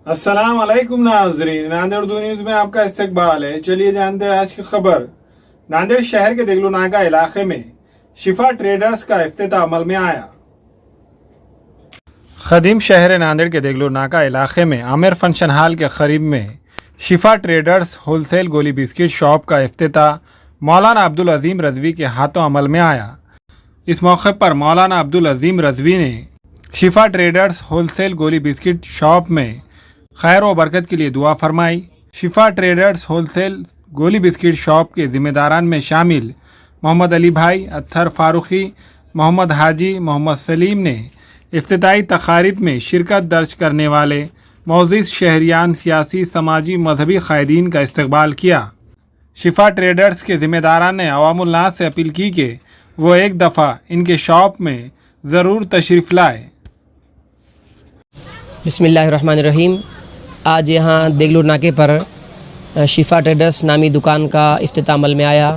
अस्सलाम वालेकुम नाज़रीन, नांदेड़ उर्दू न्यूज़ में आपका इस्तकबाल है। चलिए जानते हैं आज की खबर। नांदेड़ शहर के देगलू नाका इलाके में शिफा ट्रेडर्स का इफ्तिताह अमल में आया। खदीम शहर नांदेड़ के देगलू नाका इलाके में आमिर फंक्शन हॉल के करीब में शिफा ट्रेडर्स होलसेल गोली बिस्किट शॉप का इफ्तिताह मौलाना अब्दुल अजीम रज़वी के हाथों अमल में आया। इस मौके पर मौलाना अब्दुल अजीम रज़वी ने शिफा ट्रेडर्स होलसेल गोली बिस्किट शॉप में खैर व बरकत के लिए दुआ फरमाई। शिफा ट्रेडर्स होलसेल गोली बिस्किट शॉप के ज़िम्मेदारान में शामिल मोहम्मद अली भाई, अत्थर फारूकी, मोहम्मद हाजी, मोहम्मद सलीम ने इफ्तिताई तकारीब में शिरकत दर्ज करने वाले मौजूद शहरियान, सियासी, समाजी, मजहबी क़ायदीन का इस्तकबाल किया। शिफा ट्रेडर्स के ज़िम्मेदारान ने अवामुल नास से अपील की कि वो एक दफ़ा इनके शॉप में ज़रूर तशरीफ़ लाए। बिस्मिल्लाहिर्रहमानिर्रहीम। आज यहाँ देगलूर नाके पर शिफा ट्रेडर्स नामी दुकान का इफ्तिताह अमल में आया,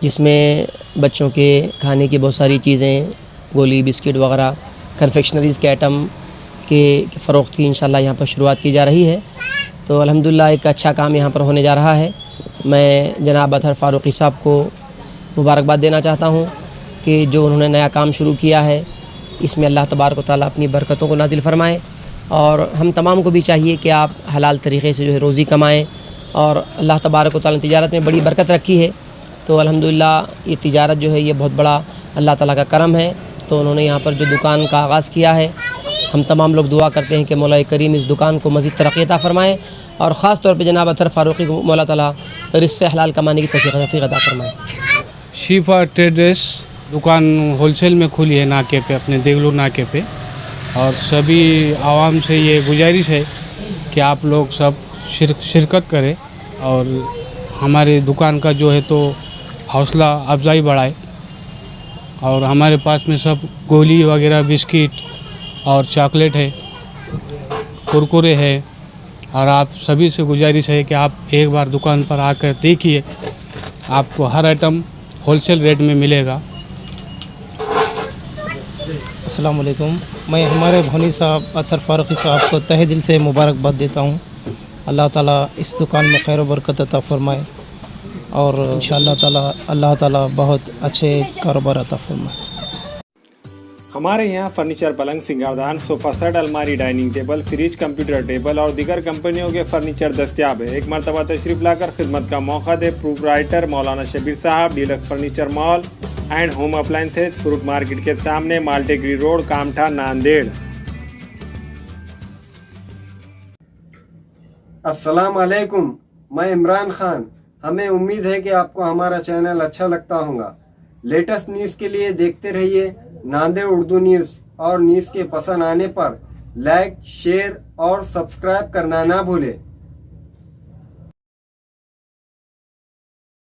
जिसमें बच्चों के खाने की बहुत सारी चीज़ें, गोली, बिस्किट वगैरह, कन्फेक्शनरीज़ के आइटम के फ़रोख्त की इंशाल्लाह यहाँ पर शुरुआत की जा रही है। तो अल्हम्दुलिल्लाह एक अच्छा काम यहाँ पर होने जा रहा है। मैं जनाब अत्थर फारूकी साहब को मुबारकबाद देना चाहता हूँ कि जो उन्होंने नया काम शुरू किया है, इसमें अल्लाह तबारक व तआला अपनी बरकतों को नाजिल फरमाए। और हम तमाम को भी चाहिए कि आप हलाल तरीक़े से जो है रोज़ी कमाएँ। और अल्लाह तबारक व तआला ने तिजारत में बड़ी बरकत रखी है। तो अल्हम्दुलिल्लाह ये तिजारत जो है ये बहुत बड़ा अल्लाह ताला का करम है। तो उन्होंने यहाँ पर जो दुकान का आगाज़ किया है, हम तमाम लोग दुआ करते हैं कि मौला करीम इस दुकान को मज़ीद तरक्की अता फ़रमाए और ख़ास तौर पे जनाब अत्थर फारूकी को मौला ताला रिज़्क़ हलाल कमाने की तौफ़ीक़ अता फ़रमाए। शिफा ट्रेडर्स दुकान होलसेल में खुली है नाके पे, अपने देगलूर नाके पे। और सभी आवाम से ये गुजारिश है कि आप लोग सब शिरकत करें और हमारे दुकान का जो है तो हौसला अफजाई बढ़ाए। और हमारे पास में सब गोली वगैरह, बिस्किट और चॉकलेट है, कुरकुरे है। और आप सभी से गुजारिश है कि आप एक बार दुकान पर आकर देखिए, आपको हर आइटम होलसेल रेट में मिलेगा। अस्सलाम वालेकुम। मैं हमारे भोनी साहब अत्थर फारूकी साहब को तहे दिल से मुबारकबाद देता हूँ। अल्लाह ताला इस दुकान में खैर व बरकत अता फ़रमाए और इंशाअल्लाह ताला अल्लाह ताला बहुत अच्छे कारोबार अता फ़रमाए। हमारे यहाँ फर्नीचर, पलंग, सिंगारदान, सोफ़ा सेट, अलमारी, dining table, fridge, computer table और दीगर कंपनियों के फर्नीचर दस्तियाब है। एक मरतबा तशरीफ़ लाकर खिदमत का मौका दे। प्रोप्राइटर मौलाना शबीर साहब, deluxe furniture mall and home appliances, fruit market के सामने, माल्टेगरी रोड, कामठा, नांदेड़। अस्सलाम वालेकुम, मैं इमरान खान। हमें उम्मीद है कि आपको हमारा चैनल अच्छा लगता होगा। लेटेस्ट न्यूज़ के लिए देखते रहिए नांदेड़ उर्दू न्यूज़ और न्यूज़ के पसंद आने पर लाइक, शेयर और सब्सक्राइब करना ना भूलें।